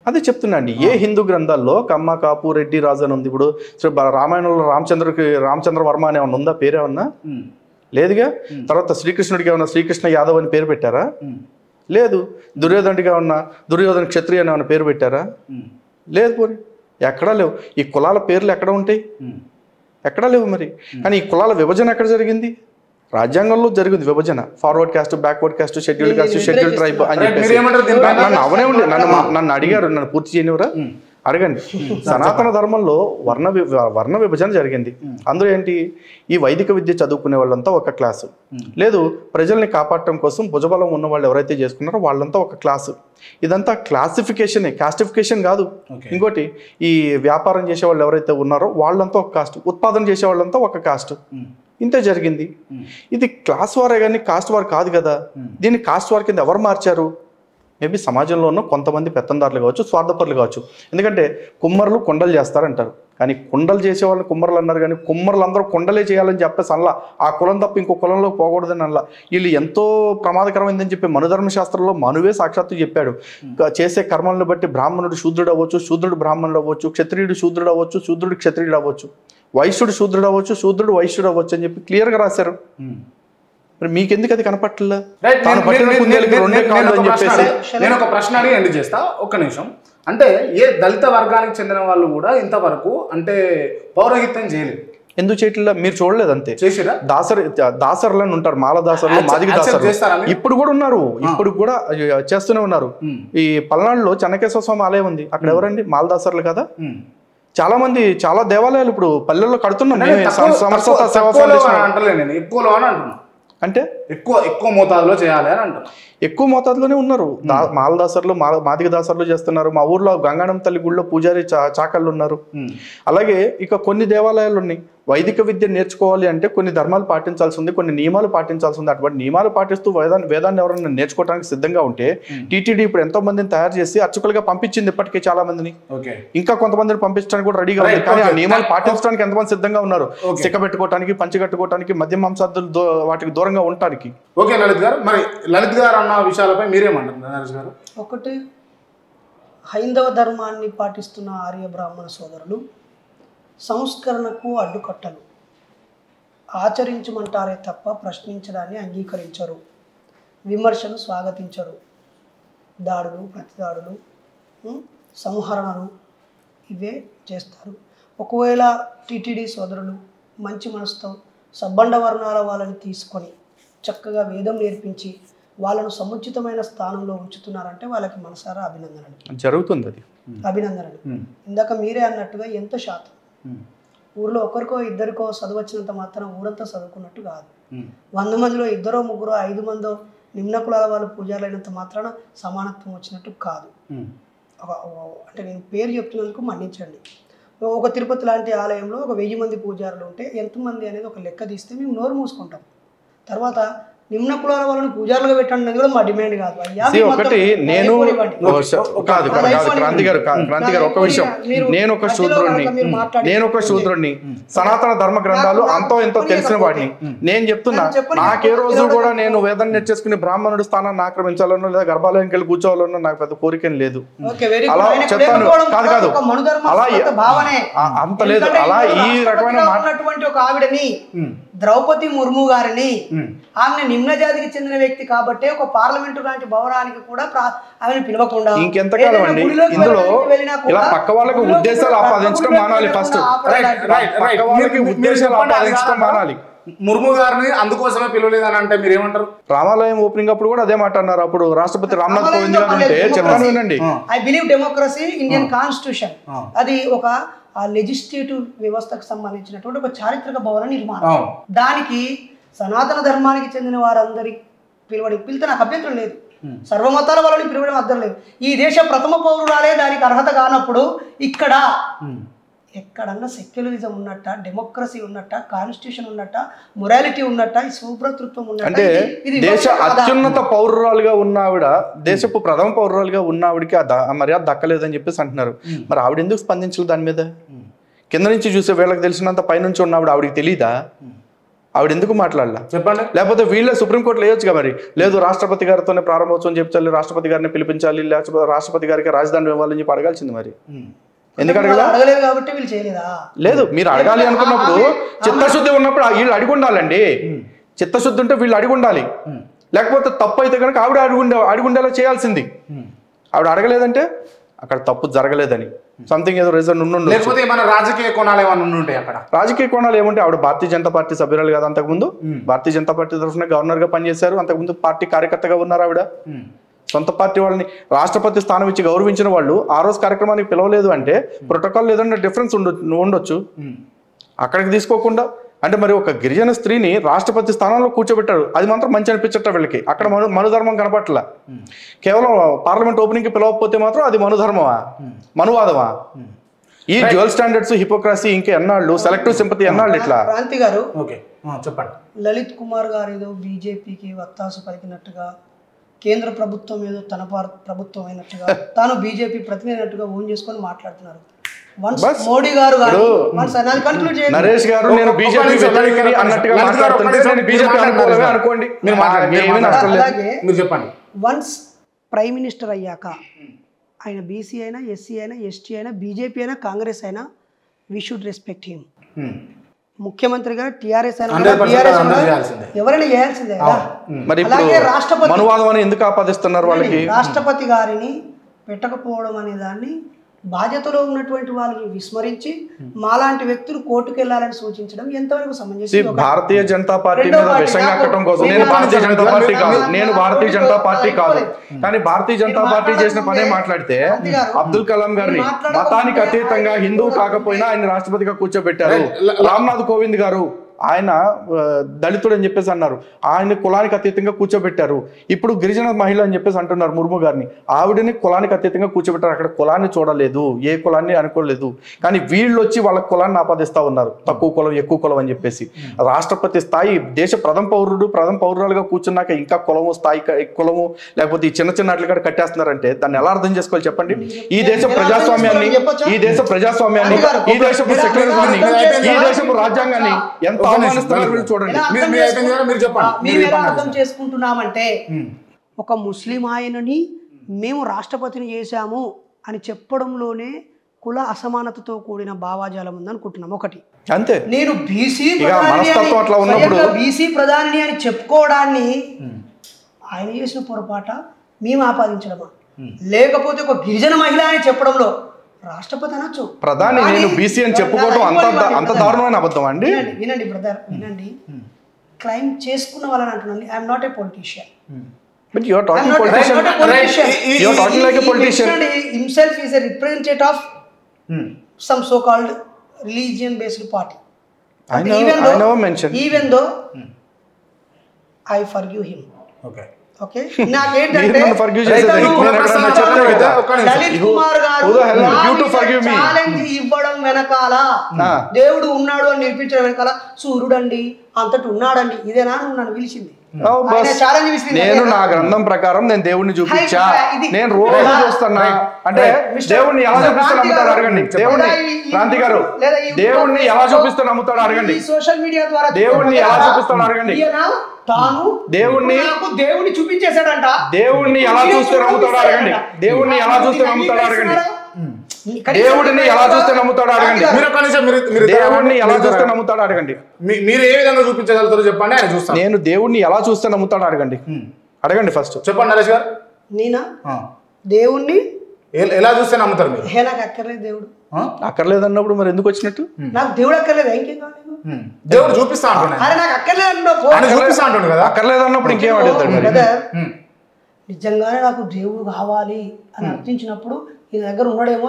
అదే చెప్తున్నా అండి. ఏ హిందూ గ్రంథాల్లో కమ్మ, కాపు, రెడ్డి, రాజు అని ఉంది. ఇప్పుడు రామాయణంలో రామచంద్ర వర్మ అనే ఏమన్నా ఉందా? పేరేమన్నా లేదుగా. తర్వాత శ్రీకృష్ణుడికి ఏమన్నా శ్రీకృష్ణ యాదవ్ అని పేరు పెట్టారా? లేదు. దుర్యోధనుడిగా ఉన్న దుర్యోధన క్షత్రియ అని ఏమన్నా పేరు పెట్టారా? లేదు. పోనీ ఎక్కడా లేవు. ఈ కులాల పేర్లు ఎక్కడ ఉంటాయి? ఎక్కడా లేవు. మరి కానీ ఈ కులాల విభజన ఎక్కడ జరిగింది? రాజ్యాంగంలో జరిగింది విభజన. Forward caste, backward caste, scheduled caste, scheduled tribe అని చెప్పేసి నన్ను అవనే ఉండి నన్ను అడిగారు. నన్ను పూర్తి చేయనివరా? అడగండి. సనాతన ధర్మంలో వర్ణ విభజన జరిగింది. అందులో ఏంటి? ఈ వైదిక విద్య చదువుకునే వాళ్ళంతా ఒక క్లాసు, లేదు ప్రజల్ని కాపాడటం కోసం భుజబలం ఉన్న వాళ్ళు ఎవరైతే చేసుకున్నారో వాళ్ళంతా ఒక క్లాసు. ఇదంతా క్లాసిఫికేషనే, కాస్టిఫికేషన్ కాదు. ఇంకోటి, ఈ వ్యాపారం చేసే వాళ్ళు ఎవరైతే ఉన్నారో వాళ్ళంతా ఒక కాస్ట్, ఉత్పాదన చేసే వాళ్ళంతా ఒక కాస్ట్. ఇంతే జరిగింది. ఇది క్లాస్ వారే కానీ కాస్ట్ వార్ కాదు కదా. దీన్ని కాస్ట్ వార్ కింద ఎవరు మార్చారు? మేబీ సమాజంలో ఉన్న కొంతమంది పెత్తందారులు కావచ్చు, స్వార్థపరులు కావచ్చు. ఎందుకంటే కుమ్మరులు కొండలు చేస్తారంటారు, కానీ కుండలు చేసేవాళ్ళని కుమ్మరులు అన్నారు. కానీ కుమ్మరులు అందరూ కొండలే చేయాలని చెప్పేసి అనలా. ఆ కులం తప్ప ఇంకో కులంలో పోకూడదని అనలా. వీళ్ళు ఎంతో ప్రమాదకరమైందని చెప్పి మనుధర్మశాస్త్రంలో మనువే సాక్షాత్తు చెప్పాడు. చేసే కర్మలను బట్టి బ్రాహ్మణుడు శూద్రుడు అవ్వచ్చు, శూద్రుడు బ్రాహ్మణుడు అవ్వచ్చు, క్షత్రియుడు శూద్రుడు అవ్వచ్చు, శూద్రుడు క్షత్రియుడు అవ్వచ్చు, వైశ్యుడు శూద్రుడు అవ్వచ్చు, శూద్రుడు వైశ్యుడు అవ్వచ్చు అని చెప్పి క్లియర్గా రాశారు. మరి మీకెందుకు అది కనపట్లా? నేను ఒక ప్రశ్న అడిగి ఎండ్ చేస్తా, ఒక్క నిమిషం. అంటే ఏ దళిత వర్గానికి చెందిన వాళ్ళు కూడా ఇంతవరకు అంటే పౌరహిత్యం చేయలేదు. ఎందుకు చేయట్లా? మీరు చూడలేదు అంతే. చేసిరా? దాసర్లు అని ఉంటారు, మాల దాసర్లు, మాదిగ దాసర్లు ఇప్పుడు కూడా ఉన్నారు, ఇప్పుడు కూడా చేస్తూనే ఉన్నారు. ఈ పల్నాడులో చెన్నకేశ్వర స్వామి ఆలయం ఉంది, అక్కడ ఎవరండి? మాల దాసర్లు కదా. చాలా మంది చాలా దేవాలయాలు ఇప్పుడు పల్లెల్లో కడుతున్నాం. సమర్థత సేవా ఫౌండేషన్ అంటే ఎక్కువ మోతాదులో చేయాలి అని అంటారు. ఎక్కువ మోతాదులోనే ఉన్నారు. మాల దాసర్లు, మాదిగ దాసర్లు చేస్తున్నారు. మా ఊర్లో గంగాణం తల్లి గుళ్ళో పూజారి చాకళ్ళు ఉన్నారు. అలాగే ఇక కొన్ని దేవాలయాలు ఉన్నాయి. వైదిక విద్య నేర్చుకోవాలి అంటే కొన్ని ధర్మాలు పాటించాల్సి ఉంది, కొన్ని నియమాలు పాటించాల్సి ఉంది. అటువంటి నియమాలు పాటిస్తూ వేదాన్ని ఎవరైనా నేర్చుకోవడానికి సిద్ధంగా ఉంటే టీటీడీ ఇప్పుడు ఎంతో మందిని తయారు చేసి అర్చకులుగా పంపించింది. ఇప్పటికే చాలా మందిని, ఇంకా కొంతమందిని పంపించడానికి కూడా రెడీగా ఉంది. కానీ ఆ నియమాలు పాటించడానికి ఎంతమంది సిద్ధంగా ఉన్నారు? సిక్క పెట్టుకోవడానికి, పంచి కట్టుకోవడానికి, మద్య మాంసాదులు వాటికి దూరంగా ఉండటానికి. ఓకే లలిత్ గారు, మరి లలిత్ గారు అన్న విషయాలపై మీరేమంటారు నరేష్ గారు? ఒకటి, హైందవ ధర్మాన్ని పాటిస్తున్న ఆర్య బ్రాహ్మణ సోదరులు సంస్కరణకు అడ్డుకట్టలు ఆచరించమంటారే తప్ప ప్రశ్నించడాన్ని అంగీకరించరు, విమర్శను స్వాగతించరు. దాడులు, ప్రతిదాడులు, సంహరణలు ఇవే చేస్తారు. ఒకవేళ టీటీడీ సోదరులు మంచి మనసుతో సబ్బండ వర్ణాల వాళ్ళని తీసుకొని చక్కగా వేదం నేర్పించి వాళ్ళను సముచితమైన స్థానంలో ఉంచుతున్నారంటే వాళ్ళకి మనసారా అభినందనలు. జరుగుతుంది అది, అభినందనలు. ఇందాక మీరే అన్నట్టుగా ఎంత శాతం ఊర్లో ఒకరికో ఇద్దరికో చదువు వచ్చినంత మాత్రం ఊరంతా చదువుకున్నట్టు కాదు. 100 మందిలో 2 3 5 మందో నిమ్న కులాల వాళ్ళు పూజారులైనంత మాత్రాన సమానత్వం వచ్చినట్టు కాదు. అంటే నేను పేరు చెప్తున్నందుకు మన్నించండి. ఒక తిరుపతి లాంటి ఆలయంలో ఒక 1000 మంది పూజారులు ఉంటే ఎంతమంది అనేది ఒక లెక్క తీస్తే మేము నోరు మూసుకుంటాం. తర్వాత నిమ్న కులాల వాళ్ళని పూజారులుగా పెట్టండి కూడా మా డిమాండ్ కాదు. ఒకటి నేను కాదు క్రాంతి గారు ఒక విషయం, నేను ఒక శూద్రుడిని, సనాతన ధర్మ గ్రంథాలు అంతో ఎంతో తెలిసిన వాడిని. నేను చెప్తున్నా, నాకే రోజు కూడా నేను వేదన నేర్చేసుకుని బ్రాహ్మణుడు స్థానాన్ని ఆక్రమించాలనో లేదా గర్భాలయంకి వెళ్ళి కూర్చోవాలనో నాకు పెద్ద కోరిక లేదు. అలా చెప్తాను. కాదు అలా అంత లేదు. అలా ఈ రకమైన ఒక ఆవిడని ద్రౌపది ముర్ము గారిని, ఆమె నిమ్న జాతికి చెందిన వ్యక్తి కాబట్టి ఒక పార్లమెంటు లాంటి భవనానికి కూడా ఆమెను పిలవకుండా ఇంకెంతకాలం అండి ఇందులో ఇలా పక్క వాళ్ళకి ఉద్దేశాలు ఆపాదించడం మానాలి. ఫస్ట్ ఉద్దేశాలు ఆపాదించడం మానాలి. ముర్ము గారిని అందుకోసమే పిలవలేదని అంటే మీరు ఏమంటారు? రామాలయం ఓపెనింగ్ అప్పుడు కూడా అదే మాట అన్నారు. అప్పుడు రాష్ట్రపతి రామ్నాథ్ కోవింద్ గారు ఉంటే చెప్పాను వినండి. I believe democracy, Indian constitution, అది ఒక లెజిస్లేటివ్ వ్యవస్థకు సంబంధించినటువంటి ఒక చారిత్రక భవన నిర్మాణం. దానికి సనాతన ధర్మానికి చెందిన వారందరి పిలితే నాకు అభ్యంతరం లేదు. సర్వమతాల వాళ్ళని పిలవడం అర్థం లేదు. ఈ దేశ ప్రథమ పౌరురాలే దానికి అర్హత కానప్పుడు ఇక్కడ ఎక్కడన్నా సెక్యులరిజం ఉన్నట్ట, డెమోక్రసీ ఉన్నట్ట, కాన్స్టిట్యూషన్ ఉన్నట్ట, మొరాలిటీ ఉన్నట్ట, ఈ సూప్రతృత్వం ఉన్నట్ట, అంటే దేశ అత్యున్నత పౌరురాలుగా ఉన్న ఆవిడ, దేశపు ప్రథమ పౌరురాలుగా ఉన్న ఆవిడకి మర్యాద దక్కలేదని చెప్పేసి అంటున్నారు. మరి ఆవిడ ఎందుకు స్పందించలేదు దాని మీద? కింద నుంచి చూసే వీళ్ళకి తెలిసినంత పైనుంచి ఉన్న ఆవిడకి తెలీదా? ఆవిడ ఎందుకు మాట్లాడలా? చెప్పండి. లేకపోతే వీళ్ళే సుప్రీంకోర్టులో వేయొచ్చుగా మరి. లేదు రాష్ట్రపతి గారితోనే ప్రారంభోత్సవం చేయించాలి, రాష్ట్రపతి గారిని పిలిపించాలి, లేకపోతే రాష్ట్రపతి గారికి రాజధాని ఇవ్వాలని చెప్పి అడగాల్సింది మరి. ఎందుకు అడగలేదు కాబట్టి వీళ్ళు చేయలేదా? లేదు, మీరు అడగాలి అనుకున్నప్పుడు చిత్తశుద్ధి ఉన్నప్పుడు వీళ్ళు అడిగి ఉండాలండి. చిత్తశుద్ధి ఉంటే వీళ్ళు అడిగి ఉండాలి. లేకపోతే తప్పు అయితే కనుక ఆవిడ అడిగి ఉండేలా చేయాల్సింది. ఆవిడ అడగలేదంటే అక్కడ తప్పు జరగలేదని సంథింగ్ ఏదో రీజన్ ఉండి, లేకపోతే ఏమైనా రాజకీయ కోణాలు ఏమైనా ఉంటాయి అక్కడ. రాజకీయ కోణాలు ఏముంటే ఆవిడ భారతీయ జనతా పార్టీ సభ్యురాలు కదా, అంతకుముందు భారతీయ జనతా పార్టీ తరఫున గవర్నర్ గా పనిచేశారు, అంతకుముందు పార్టీ కార్యకర్తగా ఉన్నారు ఆవిడ. సొంత పార్టీ వాళ్ళని రాష్ట్రపతి స్థానం ఇచ్చి గౌరవించిన వాళ్ళు ఆ రోజు కార్యక్రమానికి పిలవలేదు అంటే ప్రోటోకాల్ ఏదన్నా డిఫరెన్స్ ఉండొచ్చు. అక్కడికి తీసుకోకుండా అంటే మరి ఒక గిరిజన స్త్రీని రాష్ట్రపతి స్థానంలో కూర్చోబెట్టారు, అది మాత్రం మంచి అనిపించట వీళ్ళకి. అక్కడ మనుధర్మం కనపట్ల. కేవలం పార్లమెంట్ ఓపెనింగ్ కి పిలవకపోతే మాత్రం అది మనుధర్మమా, మనువాదమా? ఈ డ్యూయల్ స్టాండర్డ్స్, హిపోక్రసీ ఇంకా ఎన్నాళ్ళు, సెలెక్టివ్ సింపతి ఎన్నాళ్ళు ఇట్లా? క్రాంతి గారు చెప్పండి. లలిత్ కుమార్ గారు ఏదో బీజేపీకి వత్తాసు పలికినట్టుగా, కేంద్ర ప్రభుత్వం ఏదో తన ప్రభుత్వం అయినట్టుగా, తాను బీజేపీ ప్రతినిధి అయినట్టుగా ఓన్ చేసుకొని మాట్లాడుతున్నారు. మోడీ గారు నరేష్ గారు నేను బీజేపీ వ్యతిరేకి అన్నట్టుగా మాట్లాడుతుంటే నేను బీజేపీ అనుకూలమే అనుకోండి. మీరు చెప్పండి. వన్స్ ప్రైమ్ మినిస్టర్ అయ్యాక ఆయన బీసీ అయినా, ఎస్సీ అయినా, ఎస్టీ అయినా, బీజేపీ అయినా, కాంగ్రెస్ అయినా, వీ షుడ్ రెస్పెక్ట్ హిమ్. ముఖ్యమంత్రిగా టీఆర్ఎస్ అయినా ఎవరైనా చేయాల్సిందే. మరి అలాగే రాష్ట్రపతి మనువాదం అని ఎందుకు ఆపాదిస్తున్నారు వాళ్ళకి? రాష్ట్రపతి గారిని పెట్టకపోవడం అనే దాన్ని బాధ్యతలో ఉన్నటువంటి వాళ్ళని విస్మరించి మాలాంటి వ్యక్తులు కోర్టుకు వెళ్ళాలని సూచించడం ఎంతవరకు సమంజసం? భారతీయ జనతా పార్టీ మీద విషం కట్టడం కోసం నేను భారతీయ జనతా పార్టీ కాదు, కానీ భారతీయ జనతా పార్టీ చేసిన పనే మాట్లాడితే అబ్దుల్ కలాం గారిని మతానికి అతీతంగా హిందువు కాకపోయినా ఆయన రాష్ట్రపతిగా కూర్చోబెట్టారు. రామ్నాథ్ కోవింద్ గారు ఆయన దళితుడు అని చెప్పేసి అన్నారు, ఆయన కులానికి అతీతంగా కూర్చోబెట్టారు. ఇప్పుడు గిరిజన మహిళ అని చెప్పేసి అంటున్నారు ముర్ము గారిని, ఆవిడని కులానికి అతీతంగా కూర్చోబెట్టారు. అక్కడ కులాన్ని చూడలేదు, ఏ కులాన్ని అనుకోలేదు. కానీ వీళ్ళు వచ్చి వాళ్ళ కులాన్ని ఆపాదిస్తా ఉన్నారు, తక్కువ కులం ఎక్కువ కులం అని చెప్పేసి. రాష్ట్రపతి స్థాయి దేశ ప్రథమ పౌరురాలుగా కూర్చున్నాక ఇంకా కులము స్థాయి కులము లేకపోతే ఈ చిన్న చిన్న అట్ల కట్టేస్తున్నారంటే దాన్ని ఎలా అర్థం చేసుకోవాలి చెప్పండి? ఈ దేశ ప్రజాస్వామ్యాన్ని, ఈ దేశ సెక్యులరిజాన్ని, ఈ దేశపు రాజ్యాంగాన్ని ఎంత చూడండి. అర్థం చేసుకుంటున్నామంటే ఒక ముస్లిం ఆయనని మేము రాష్ట్రపతిని చేశాము అని చెప్పడంలోనే కుల అసమానతతో కూడిన భావాజాలం ఉందనుకుంటున్నాం. ఒకటి అంతే. నేను బీసీ ప్రధాని అని చెప్పుకోవడాన్ని ఆయన చేసిన పొరపాట మేము ఆపాదించడమా, లేకపోతే ఒక గిరిజన మహిళ అని చెప్పడంలో రాష్ట్రపతి అనొచ్చు, ప్రధాని నేను బీసీ అని చెప్పుకోవడం అంత దారుణమైన అబద్ధం అండి. వినండి బ్రదర్, వినండి. క్లైమ్ చేసుకున్న వాళ్ళని అంటున్నాను. I'm not a politician. But you are talking politician. You are talking like a politician. Himself is a representative of some so-called religion-based party. I know mention. Even though I forgive him. Okay. Okay, నాకేంటంటే లలిత్ కుమార్ గారు challenge ఇవ్వడం వెనకాల దేవుడు ఉన్నాడు అని నిరూపించడం వెనకాల సూర్యుడండి అంతటి ఉన్నాడండి ఇదేనా నువ్వు నన్ను పిలిచింది? నేను నా గ్రంథం ప్రకారం నేను దేవుడిని చూపించా, నేను రోజు చూస్తున్నా అంటే దేవుడిని ఎలా చూపిస్తాను నమ్ముతాడు అడగండి. దేవుడిని క్రాంతి గారు దేవుడిని ఎలా చూపిస్తాను నమ్ముతాడు అడగండి. సోషల్ మీడియా ద్వారా దేవుడిని ఎలా చూపిస్తాను అడగండి. తాను దేవుడిని చూపించేశాడంట. దేవుడిని ఎలా చూస్తే నమ్ముతాడు అడగండి. దేవుడిని ఎలా చూస్తే నమ్ముతాడు అడగండి. దేవుడిని ఎలా చూస్తే నమ్ముతాడు అడగండి. దేవుడిని ఎలా చూస్తే నమ్ముతాడు అడగండి. మీరు ఏ విధంగా చూపించగలుగుతారో చెప్పండి, ఆయన చూస్తాను. నేను దేవుడిని ఎలా చూస్తే నమ్ముతాడు అడగండి. అడగండి ఫస్ట్ చెప్పండి నరేష్ గారు. నేనా దేవుణ్ణి ఎలా చూస్తే నమ్ముతారు మీరు? నాకు అక్కర్లేదు దేవుడు. అక్కర్లేదు అన్నప్పుడు మరి ఎందుకు వచ్చినట్టు? నాకు దేవుడు అక్కర్లేదు, ఇంకేం కావాలి? దేవుడు చూపిస్తా అంటున్నాడు. అరే నాకు అక్కర్లేదు చూపిస్తా అంటున్నాడు కదా. అక్కర్లేదు అన్నప్పుడు ఇంకేం అడుగుతాడు? నిజంగానే నాకు దేవుడు కావాలి అని అర్థించినప్పుడు ఈ దగ్గర ఉన్నాడేమో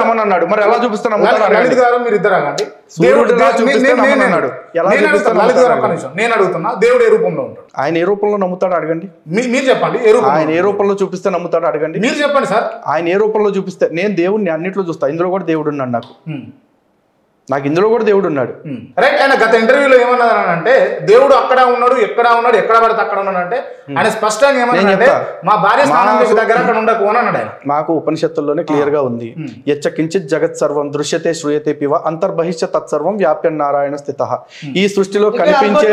నమ్మన్నాడు. మరి ఎలా చూపిస్తాను? నేను అడుగుతున్నా, దేవుడు ఏ రూపంలో ఉంటాడు? ఆయన ఏ రూపంలో నమ్ముతాడు అడగండి. మీరు చెప్పండి. ఆయన ఏ రూపంలో చూపిస్తే నమ్ముతాడు అడగండి. మీరు చెప్పండి సార్. ఆయన ఏ రూపంలో చూపిస్తే నేను దేవుడిని అన్నిట్లో చూస్తా, ఇందులో కూడా దేవుడు ఉన్నాడు నాకు. నాకు ఇందులో కూడా దేవుడు ఉన్నాడు. రైట్. ఆయన గత ఇంటర్వ్యూలో ఏమన్నారు అంటే దేవుడు అక్కడ ఉన్నాడు, ఎక్కడ ఉన్నాడు, ఎక్కడ పడితే అక్కడ ఉన్నాడు అంటే ఆయన స్పష్టంగా ఏమన్నాడంటే మా భార్య స్నానం చేసే దగ్గర అక్కడ ఉండకు అని అన్నాడు ఆయన. మాకు ఉపనిషత్తుల్లోనే క్లియర్ గా ఉంది, యచ్చ కించిత్ జగత్ సర్వం దృశ్యతే శ్రూయతే పివ అంతర్బహిష్య తత్సర్వం వ్యాప్య నారాయణ స్థితః. ఈ సృష్టిలో కనిపించే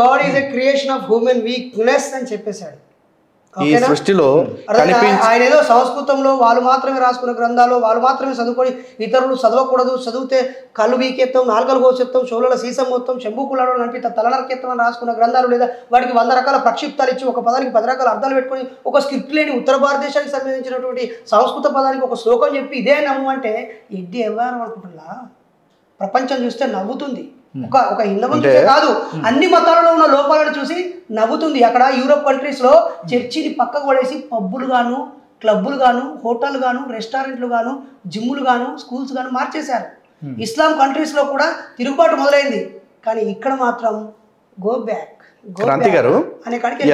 God is a creation of human weakness అని చెప్పేశాడు. ఈ సృష్టిలో ఆయన ఏదో సంస్కృతంలో వాళ్ళు మాత్రమే రాసుకున్న గ్రంథాలు, వాళ్ళు మాత్రమే చదువుకొని ఇతరులు చదవకూడదు, చదివితే కళ్ళు వీకెత్తాం, నాలుకలు కోసెత్తాం, షోలలో సీసం మొత్తం, చెంబు కులాలో నడిపి తలనరకెత్తం అని రాసుకున్న గ్రంథాలు, లేదా వాటికి 100 రకాల ప్రక్షిప్తాలు ఇచ్చి ఒక పదానికి 10 రకాల అర్థాలు పెట్టుకొని ఒక స్క్రిప్ట్ లేని ఉత్తర భారతదేశానికి సంబంధించినటువంటి సంస్కృత పదానికి ఒక శ్లోకం చెప్పి ఇదే నమ్ము అంటే ఎడ్డి ఎవరు అనుకుంటున్నా? ప్రపంచం చూస్తే నవ్వుతుంది. ఒక హిందూ కాదు, అన్ని మతాలలో ఉన్న లోపాలను చూసి నవ్వుతుంది. అక్కడ యూరోప్ కంట్రీస్ లో చర్చిని పక్కకు పడేసి పబ్బులు గాను, క్లబ్బులు గాను, హోటల్ గాను, రెస్టారెంట్లు గాను, జిమ్ములు గాను, స్కూల్స్ గాను మార్చేశారు. ఇస్లాం కంట్రీస్ లో కూడా తిరుగుబాటు మొదలైంది. కానీ ఇక్కడ మాత్రం గో బ్యాక్ క్రాంతి గారు అనే కాడికి